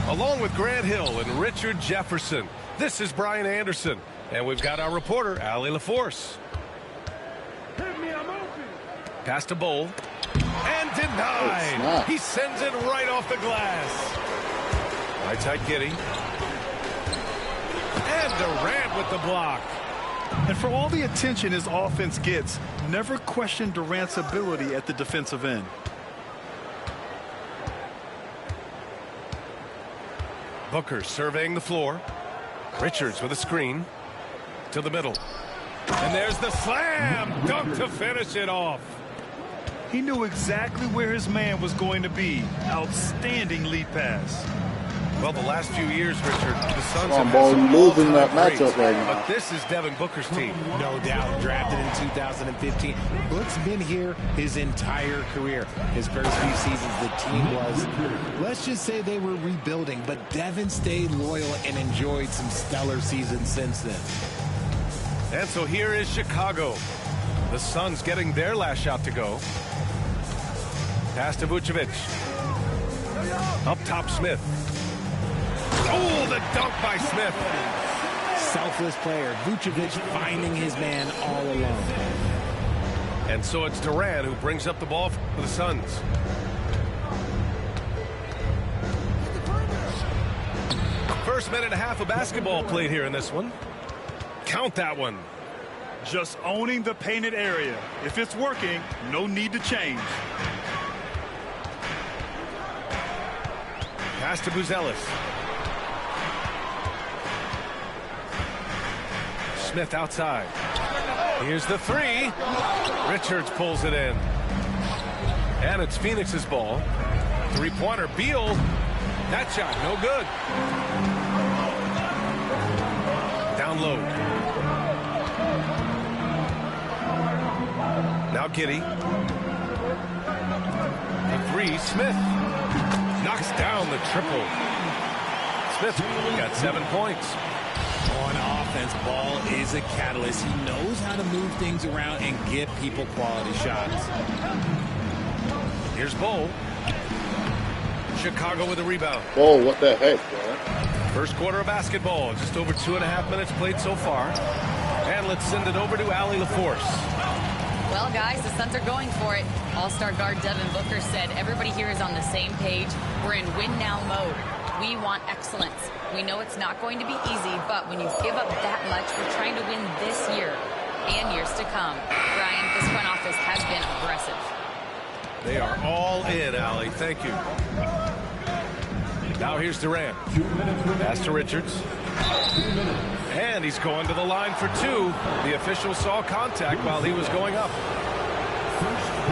Along with Grant Hill and Richard Jefferson, this is Brian Anderson. And we've got our reporter, Allie LaForce. Pass to Bowl. And denied. He sends it right off the glass. Right side Giddey. And Durant with the block. And for all the attention his offense gets, never question Durant's ability at the defensive end. Booker surveying the floor. Richards with a screen. To the middle. And there's the slam dunk to finish it off. He knew exactly where his man was going to be. Outstanding lead pass. Well, the last few years, Richard, the Suns Come on, have ball, had some losing that all-time matchup greats, right now. but this is Devin Booker's team. No doubt. Drafted in 2015. Book's been here his entire career. His first few seasons, the team was, let's just say they were rebuilding, but Devin stayed loyal and enjoyed some stellar seasons since then. And so here is Chicago. The Suns getting their last shot to go. Pass to Vucevic. Up top, Smith. Oh, the dunk by Smith. Selfless player. Vucevic finding his man all alone. And so it's Durant who brings up the ball for the Suns. First minute and a half of basketball played here in this one. Count that one. Just owning the painted area. If it's working, no need to change. Pass to Buzelis. Smith outside. Here's the three. Richards pulls it in. And it's Phoenix's ball. Three-pointer. Beal. That shot, no good. Down low. Now Giddey. The three, Smith. Knocks down the triple. Smith got 7 points. On offense, Ball is a catalyst. He knows how to move things around and get people quality shots. Here's Bowl. Chicago with a rebound. Oh, what the heck, man? First quarter of basketball. Just over 2.5 minutes played so far. And let's send it over to Allie LaForce. Well, guys, the Suns are going for it. All-star guard Devin Booker said everybody here is on the same page. We're in win-now mode. We want excellence. We know it's not going to be easy, but when you give up that much, we're trying to win this year and years to come. Brian, this front office has been aggressive. They are all in, Allie. Thank you. Now here's Durant. Pass to Richards. And he's going to the line for two. The official saw contact while he was going up.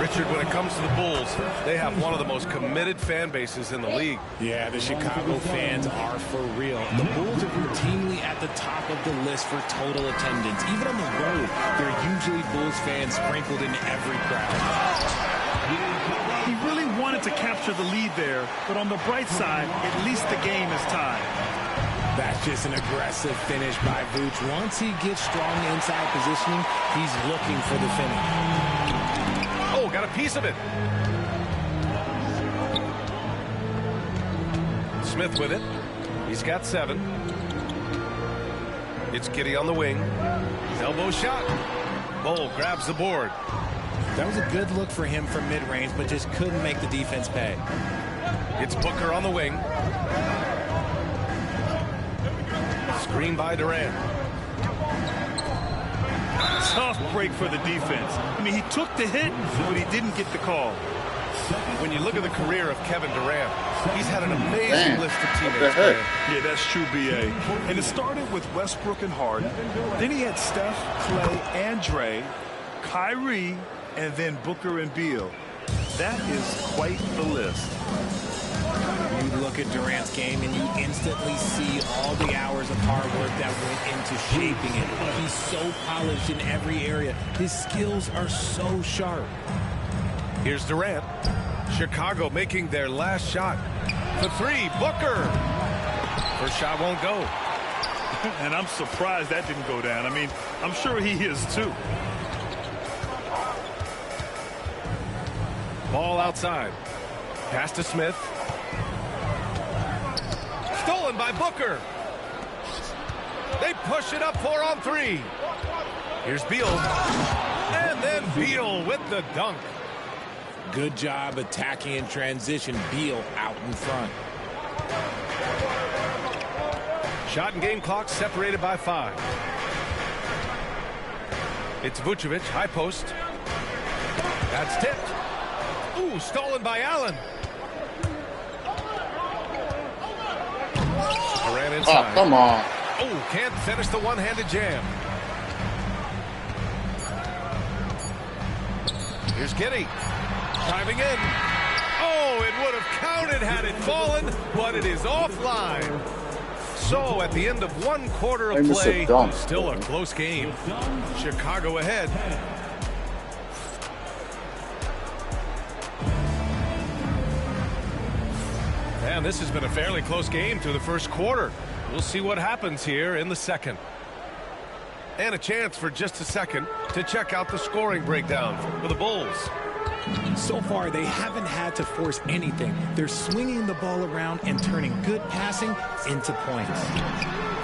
Richard, when it comes to the Bulls, they have one of the most committed fan bases in the league. Yeah, the Chicago fans are for real. The Bulls are routinely at the top of the list for total attendance. Even on the road, there are usually Bulls fans sprinkled in every crowd. He really wanted to capture the lead there, but on the bright side, at least the game is tied. That's just an aggressive finish by Vooch. Once he gets strong inside positioning, he's looking for the finish. Oh, got a piece of it. Smith with it. He's got 7. It's Giddey on the wing. Elbow shot. Bowl grabs the board. That was a good look for him from mid-range, but just couldn't make the defense pay. It's Booker on the wing. Screen by Durant. Tough break for the defense. I mean, he took the hit, but he didn't get the call. When you look at the career of Kevin Durant, he's had an amazing list of teammates. Yeah, that's true, B.A. And it started with Westbrook and Harden. Then he had Steph, Clay, and Dre, Kyrie, and then Booker and Beal. That is quite the list. You look at Durant's game and you instantly see all the hours of hard work that went into shaping it. He's so polished in every area. His skills are so sharp. Here's Durant. Chicago making their last shot. The three, Booker. First shot won't go. And I'm surprised that didn't go down. I mean, I'm sure he is too. Ball outside. Pass to Smith. by Booker. They push it up 4 on 3. Here's Beal. And then Beal with the dunk. Good job attacking in transition. Beal out in front. Shot and game clock separated by 5. It's Vucevic, high post. That's tipped. Ooh, stolen by Allen. Ran inside. Oh, come on. Oh, can't finish the one-handed jam. Here's Giddey. Driving in. Oh, it would have counted had it fallen, but it is offline. So at the end of 1 quarter of play, still a close game. Chicago ahead. And this has been a fairly close game through the first quarter. We'll see what happens here in the second. And a chance for just a second to check out the scoring breakdown for the Bulls. So far, they haven't had to force anything. They're swinging the ball around and turning good passing into points.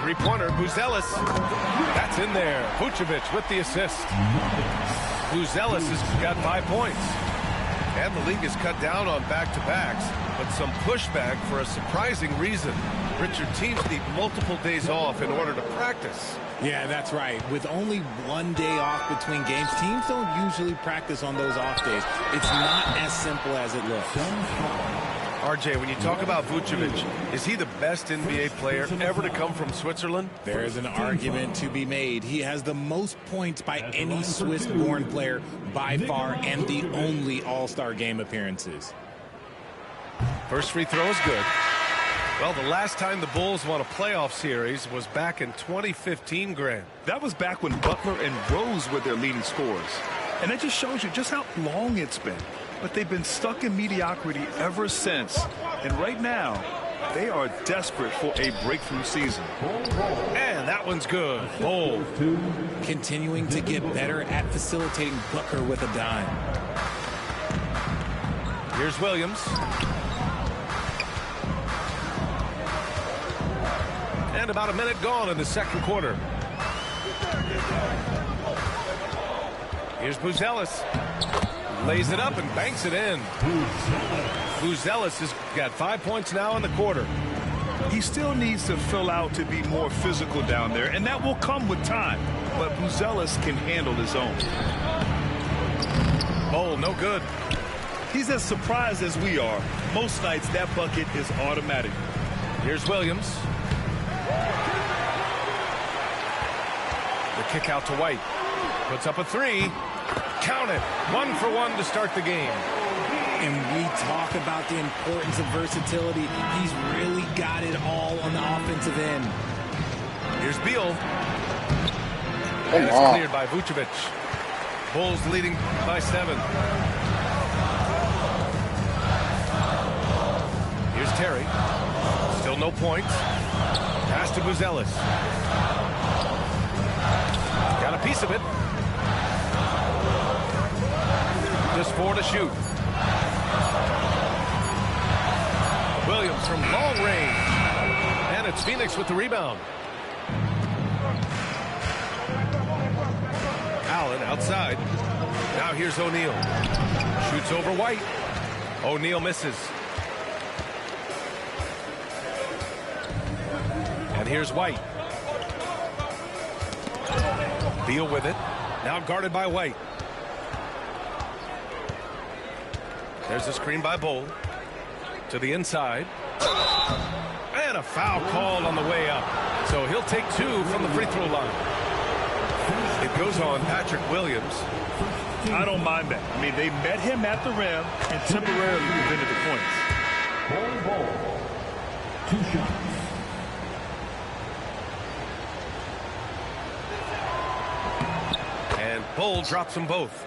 Three-pointer, Buzelis. That's in there. Vucevic with the assist. Buzelis has got 5 points. And the league has cut down on back-to-backs, but some pushback for a surprising reason. Richard, teams need multiple days off in order to practice. Yeah, that's right. With only 1 day off between games, teams don't usually practice on those off days. It's not as simple as it looks. RJ, when you talk about Vucevic, is he the best NBA player ever to come from Switzerland? There's an argument to be made. He has the most points by any Swiss-born player by far and the only All-Star game appearances. First free throw is good. Well, the last time the Bulls won a playoff series was back in 2015, Grant. That was back when Butler and Rose were their leading scorers. And that just shows you just how long it's been. But they've been stuck in mediocrity ever since. And right now, they are desperate for a breakthrough season. And that one's good. Bold. Continuing to get better at facilitating Booker with a dime. Here's Williams. And about a minute gone in the second quarter. Here's Buzelis. Lays it up and banks it in. Buzelis has got 5 points now in the quarter. He still needs to fill out to be more physical down there, and that will come with time. But Buzelis can handle his own. Oh, no good. He's as surprised as we are. Most nights that bucket is automatic. Here's Williams. The kick out to White. Puts up a 3. Count it. 1 for 1 to start the game. And we talk about the importance of versatility. He's really got it all on the offensive end. Here's Beal. And it's cleared by Vucevic. Bulls leading by 7. Here's Terry. Still no points. Pass to Buzelis. Got a piece of it. Just 4 to shoot. Williams from long range. And it's Phoenix with the rebound. Allen outside. Now here's O'Neal. Shoots over White. O'Neal misses. And here's White. Beal with it. Now guarded by White. There's a screen by Bull. To the inside. And a foul called on the way up. So he'll take 2 from the free throw line. It goes on Patrick Williams. I don't mind that. I mean, they met him at the rim and temporarily prevented the points. Ball. 2 shots. And Bull drops them both.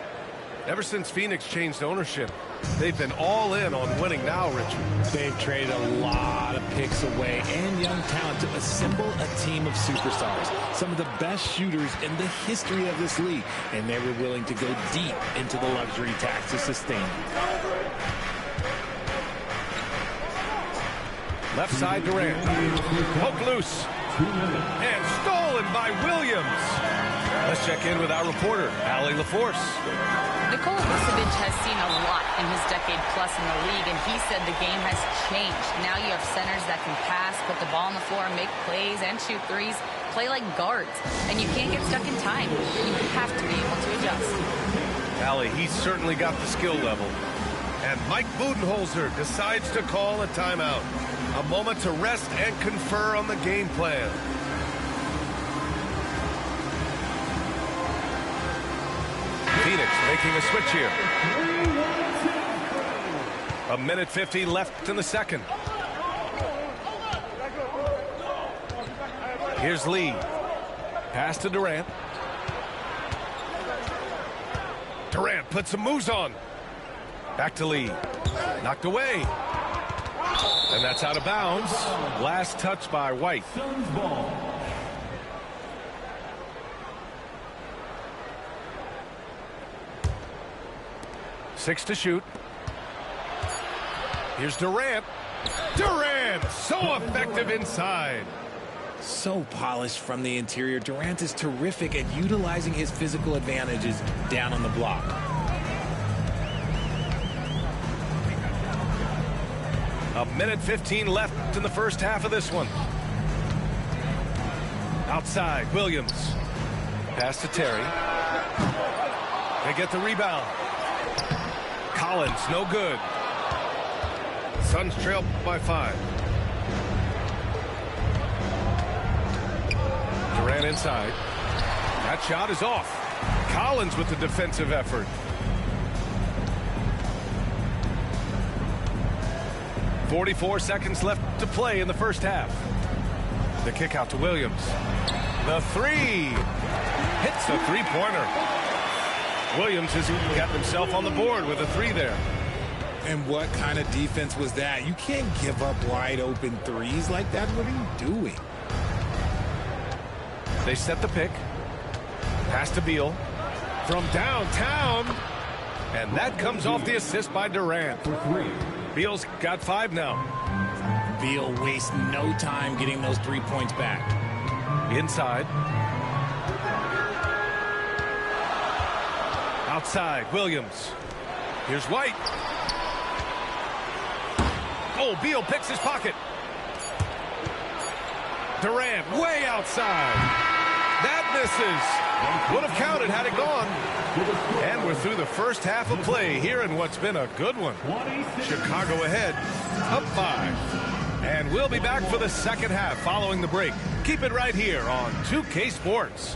Ever since Phoenix changed ownership, they've been all in on winning now, Richard. They've traded a lot of picks away and young talent to assemble a team of superstars. Some of the best shooters in the history of this league. And they were willing to go deep into the luxury tax to sustain it. Left side Durant. Poked loose. And stolen by Williams. Let's check in with our reporter, Allie LaForce. Nikola Vucevic has seen a lot in his decade plus in the league, and he said the game has changed. Now you have centers that can pass, put the ball on the floor, make plays, and shoot threes, play like guards. And you can't get stuck in time. You have to be able to adjust. Allie, he's certainly got the skill level. And Mike Budenholzer decides to call a timeout. A moment to rest and confer on the game plan. Phoenix making a switch here. 1:50 left in the second. Here's Lee. Pass to Durant. Durant puts some moves on. Back to Lee. Knocked away. And that's out of bounds. Last touch by White. Suns ball. Six to shoot. Here's Durant. Durant, so effective inside. So polished from the interior. Durant is terrific at utilizing his physical advantages down on the block. A 1:15 left in the first half of this one. Outside, Williams. Pass to Terry. They get the rebound. Collins, no good. Suns trail by 5. Durant inside. That shot is off. Collins with the defensive effort. .44 seconds left to play in the first half. The kick out to Williams. The three. Hits the three-pointer. Williams has got himself on the board with a three there. And what kind of defense was that? You can't give up wide open threes like that. What are you doing? They set the pick. Pass to Beal. From downtown. And that comes off the assist by Durant. For 3. Beal's got 5 now. Beal wastes no time getting those 3 points back. Inside. Outside, Williams. Here's White. Oh, Beal picks his pocket. Durant way outside. That misses. Would have counted had it gone. And we're through the first half of play here in what's been a good one. Chicago ahead, up 5. And we'll be back for the second half following the break. Keep it right here on 2K Sports.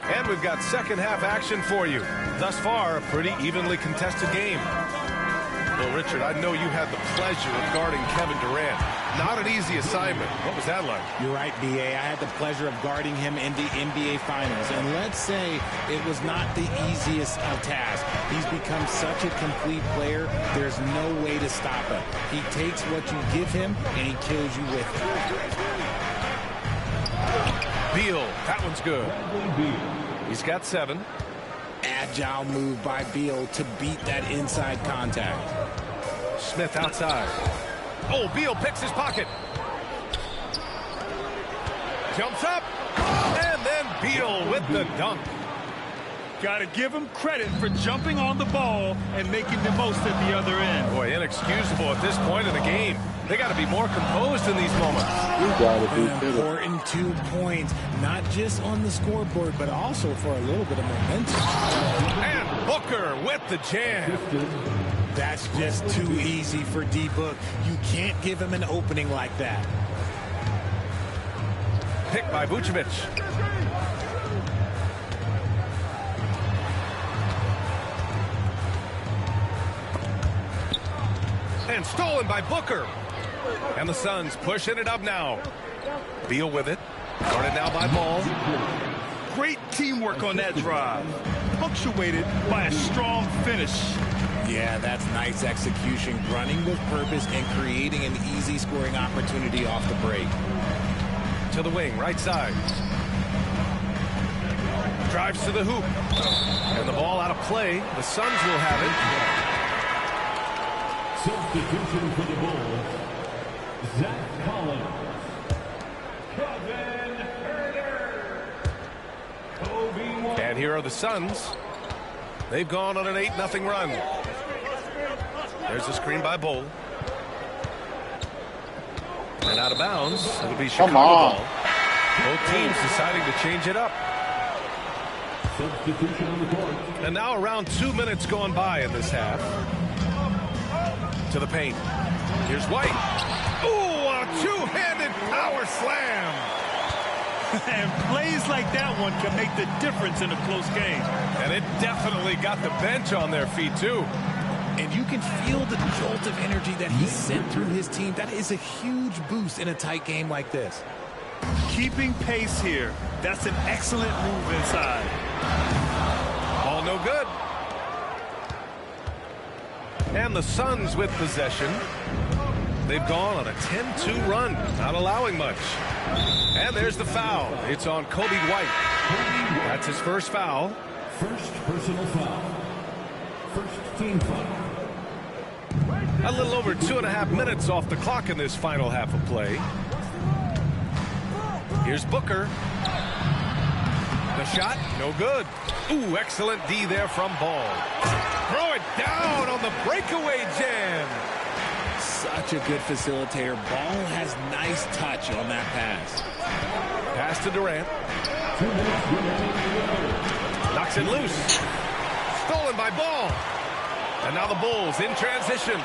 And we've got second half action for you. Thus far, a pretty evenly contested game. Well, Richard, I know you had the pleasure of guarding Kevin Durant. Not an easy assignment. What was that like? You're right, B.A. I had the pleasure of guarding him in the NBA Finals. And let's say it was not the easiest of tasks. He's become such a complete player, there's no way to stop him. He takes what you give him, and he kills you with it. Beal, that one's good. He's got 7. Agile move by Beal to beat that inside contact. Smith outside. Oh, Beal picks his pocket. Jumps up. And then Beal with the dunk. Got to give him credit for jumping on the ball and making the most at the other end. Boy, inexcusable at this point in the game. They got to be more composed in these moments. An important 2 points, not just on the scoreboard, but also for a little bit of momentum. And Booker with the jam. That's just too easy for D-Book. You can't give him an opening like that. Picked by Vucevic. And stolen by Booker. And the Suns pushing it up now. Beal with it. Guarded now by Ball. Great teamwork on that drive. Punctuated by a strong finish. Yeah, that's nice execution. Running with purpose and creating an easy scoring opportunity off the break. To the wing, right side. Drives to the hoop. And the ball out of play. The Suns will have it. Substitution for the Bulls. Zach Collins. Kevin Herter. Kobe White. And here are the Suns. They've gone on an 8-0 run. There's a screen by Bull. And out of bounds. It'll be Chicago ball. Both teams deciding to change it up. Substitution on the court. And now around 2 minutes gone by in this half. To the paint. Here's White. Ooh, a two-handed power slam. And plays like that one can make the difference in a close game. And it definitely got the bench on their feet, too. And you can feel the jolt of energy that he sent through his team. That is a huge boost in a tight game like this. Keeping pace here. That's an excellent move inside. All no good. And the Suns with possession. They've gone on a 10-2 run, not allowing much. And there's the foul. It's on Kobe White. That's his first foul. First personal foul. First team foul. A little over 2.5 minutes off the clock in this final half of play. Here's Booker. The shot, no good. Ooh, excellent D there from Ball. Throw it down on the breakaway jam. Such a good facilitator. Ball has nice touch on that pass. Pass to Durant. Knocks it loose. Stolen by Ball. And now the Bulls in transition.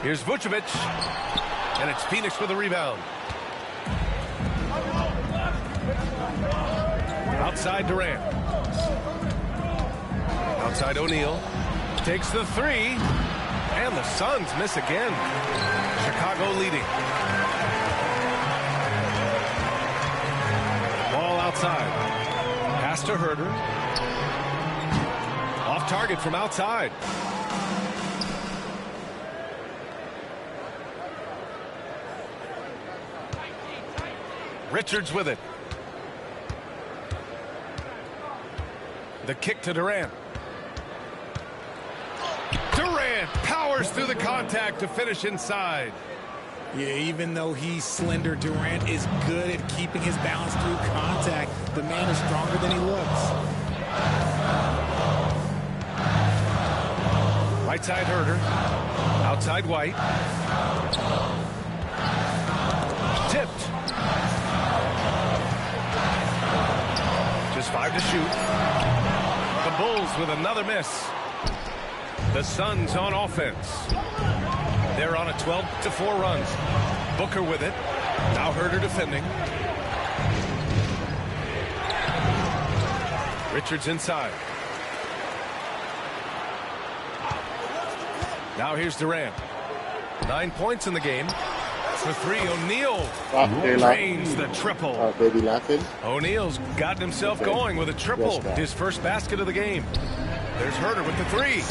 Here's Vucevic. And it's Phoenix with a rebound. Outside Durant. Outside O'Neal. Takes the three. And the Suns miss again. Chicago leading. Ball outside. Pass to Herter. Off target from outside. Richards with it. The kick to Durant. Durant powers through the contact to finish inside. Yeah, even though he's slender, Durant is good at keeping his balance through contact. The man is stronger than he looks. Right side Herter. Outside White. Tipped. Just 5 to shoot. The Bulls with another miss. The Suns on offense. They're on a 12-4 run. Booker with it. Now Herter defending. Richards inside. Now here's Durant. 9 points in the game. For three, O'Neal drains the triple. Baby laughing. O'Neal's gotten himself going with a triple. His first basket of the game. There's Herter with the three.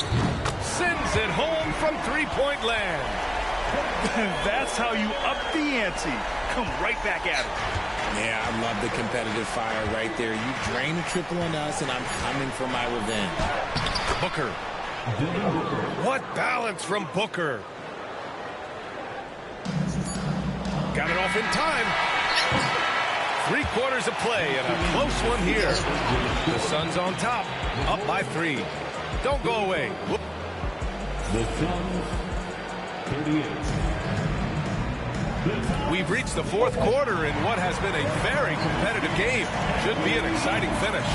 Sends it home from three-point land. That's how you up the ante. Come right back at it. Yeah, I love the competitive fire right there. You drain a triple on us, and I'm coming for my revenge. Booker. What balance from Booker. Got it off in time. 3/4 of play and a close one here. The Suns on top, up by 3. Don't go away. The Suns, 38. We've reached the 4th quarter in what has been a very competitive game. Should be an exciting finish.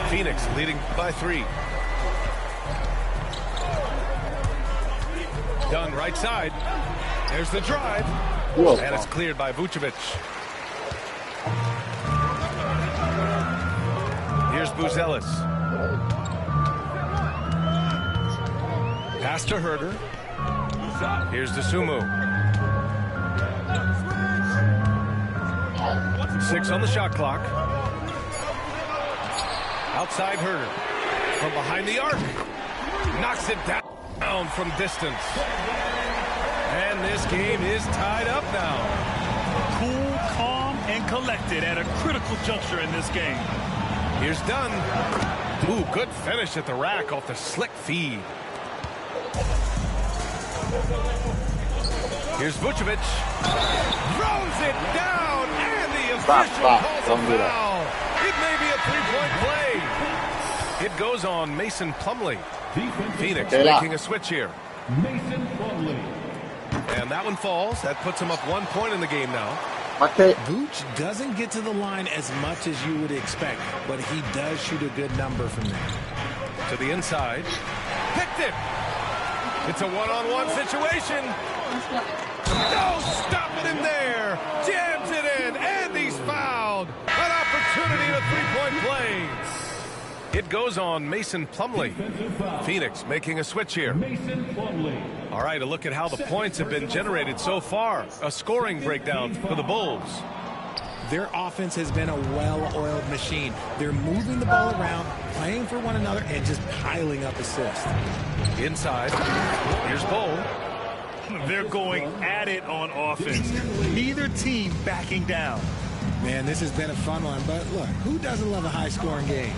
Phoenix leading by 3. Dunn right side. There's the drive. And it's cleared by Vucevic. Here's Buzelis. Pass to Herter. Here's DeSumo. 6 on the shot clock. Outside Herter. From behind the arc. Knocks it down from distance. And this game is tied up now. Cool, calm, and collected at a critical juncture in this game. Here's Dunn. Ooh, good finish at the rack off the slick feed. Here's Vucevic. Throws it down, and the official calls a foul. It may be a three-point play. It goes on Mason Plumlee. Phoenix making a switch here. Mason Plumlee. And that one falls. That puts him up 1 point in the game now. Vooch doesn't get to the line as much as you would expect, but he does shoot a good number from there. To the inside. Picked it. It's a one-on-one situation. No stopping him there. Jams it in, and he's fouled. An opportunity, a three-point play. It goes on Mason Plumlee. Phoenix making a switch here. Mason Plumlee. All right, a look at how the points have been generated so far. A scoring breakdown for the Bulls. Their offense has been a well-oiled machine. They're moving the ball around, playing for one another, and just piling up assists. Inside. Here's Bull. They're going at it on offense. Neither team backing down. Man, this has been a fun one, but look, who doesn't love a high-scoring game?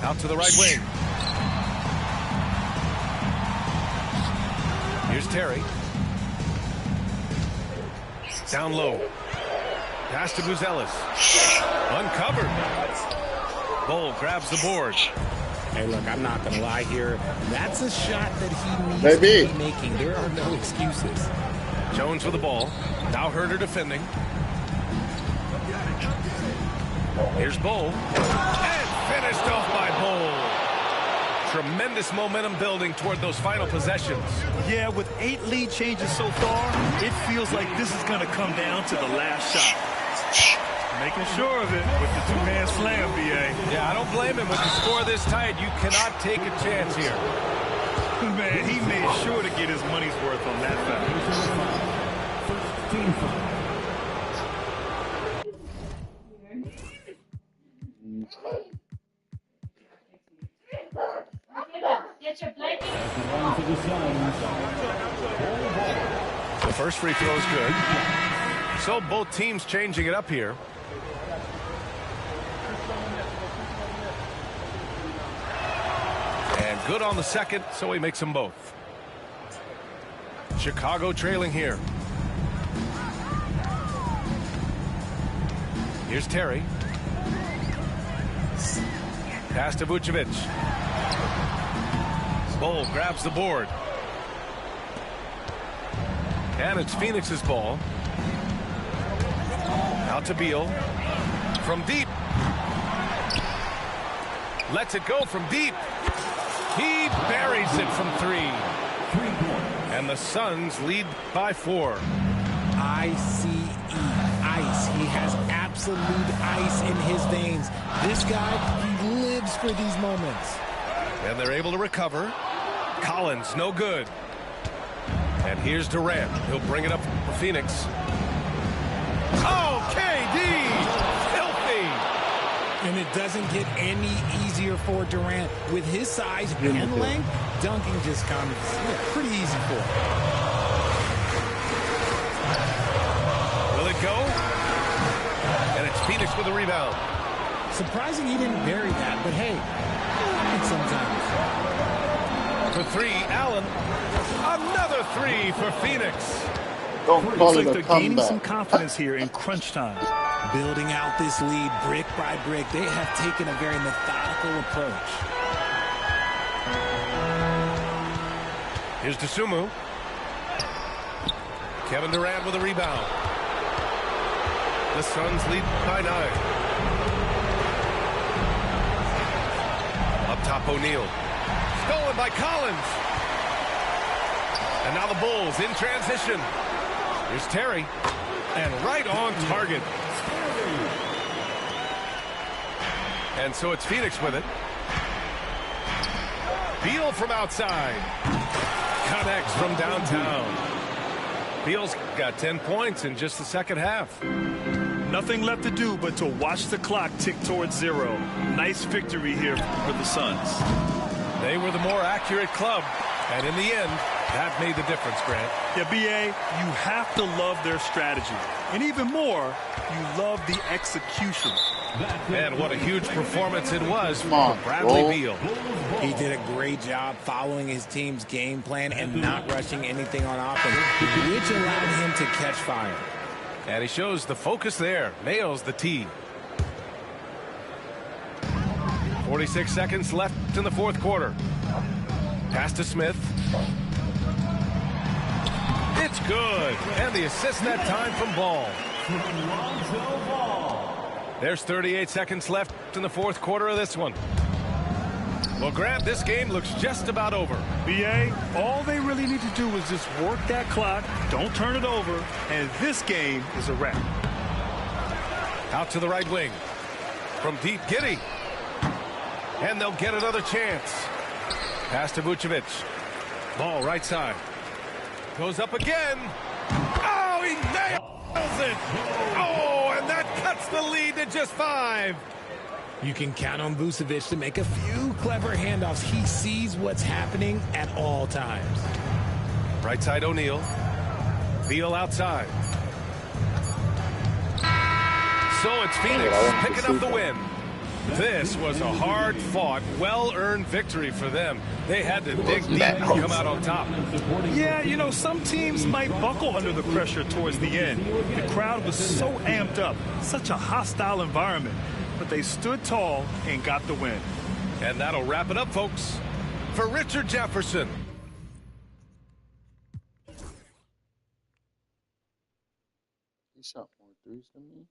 Out to the right wing. Here's Terry. Down low. Pass to Buzelis. Uncovered. Bull grabs the board. Hey, look, I'm not going to lie here. That's a shot that he needs to be making. There are no excuses. Jones with the ball. Now Herter defending. Here's Bull. And finished off by Bull. Tremendous momentum building toward those final possessions. Yeah, with 8 lead changes so far, it feels like this is going to come down to the last shot. Making sure of it with the two-hand slam, B.A. Yeah, I don't blame him. With the score this tight, you cannot take a chance here. Man, he made sure to get his money's worth on that foul. First team foul. The first free throw is good. So both teams changing it up here. And good on the second, so he makes them both. Chicago trailing here. Here's Terry. Pass to Vucevic. Bull grabs the board. And it's Phoenix's ball. Out to Beal. From deep. Lets it go from deep. He buries it from 3. And the Suns lead by 4. ICE. Ice. He has absolute ice in his veins. This guy, he lives for these moments. And they're able to recover. Collins, no good. And here's Durant. He'll bring it up for Phoenix. Oh, KD! Filthy! And it doesn't get any easier for Durant. With his size and length, dunking just comes pretty easy for him. Will it go? And it's Phoenix with a rebound. Surprising he didn't bury that, but hey, sometimes. For 3, Allen. Another 3 for Phoenix. Don't call Looks it like a they're gaining comeback. some confidence here in crunch time. Building out this lead brick by brick, they have taken a very methodical approach. Here's DeSumo. Kevin Durant with a rebound. The Suns lead by 9. Up top, O'Neal. Stolen by Collins. And now the Bulls in transition. Here's Terry. And right on target. And so it's Phoenix with it. Beal from outside. Connects from downtown. Beal's got 10 points in just the second half. Nothing left to do but to watch the clock tick towards 0. Nice victory here for the Suns. They were the more accurate club. And in the end, that made the difference, Grant. Yeah, B.A., you have to love their strategy. And even more, you love the execution. And what a huge performance it was Come on, for Bradley roll. Beal. He did a great job following his team's game plan and not rushing anything on offense, which allowed him to catch fire. And he shows the focus there. Nails the tee. 46 seconds left in the fourth quarter. Pass to Smith. It's good. And the assist that time from Ball. There's 38 seconds left in the fourth quarter of this one. Well, Grant, this game looks just about over. BA, all they really need to do is just work that clock, don't turn it over, and this game is a wrap. Out to the right wing. From deep, Giddey. And they'll get another chance. Pass to Vucevic. Ball right side. Goes up again. Oh, he nails it. Oh, and that cuts the lead to just 5. You can count on Vucevic to make a few clever handoffs. He sees what's happening at all times. Right side O'Neal. Beal outside. So it's Phoenix picking up the win. This was a hard-fought, well-earned victory for them. They had to dig deep and come out on top. Yeah, you know, some teams might buckle under the pressure towards the end. The crowd was so amped up, such a hostile environment. But they stood tall and got the win. And that'll wrap it up, folks. For Richard Jefferson. He shot more threes than me.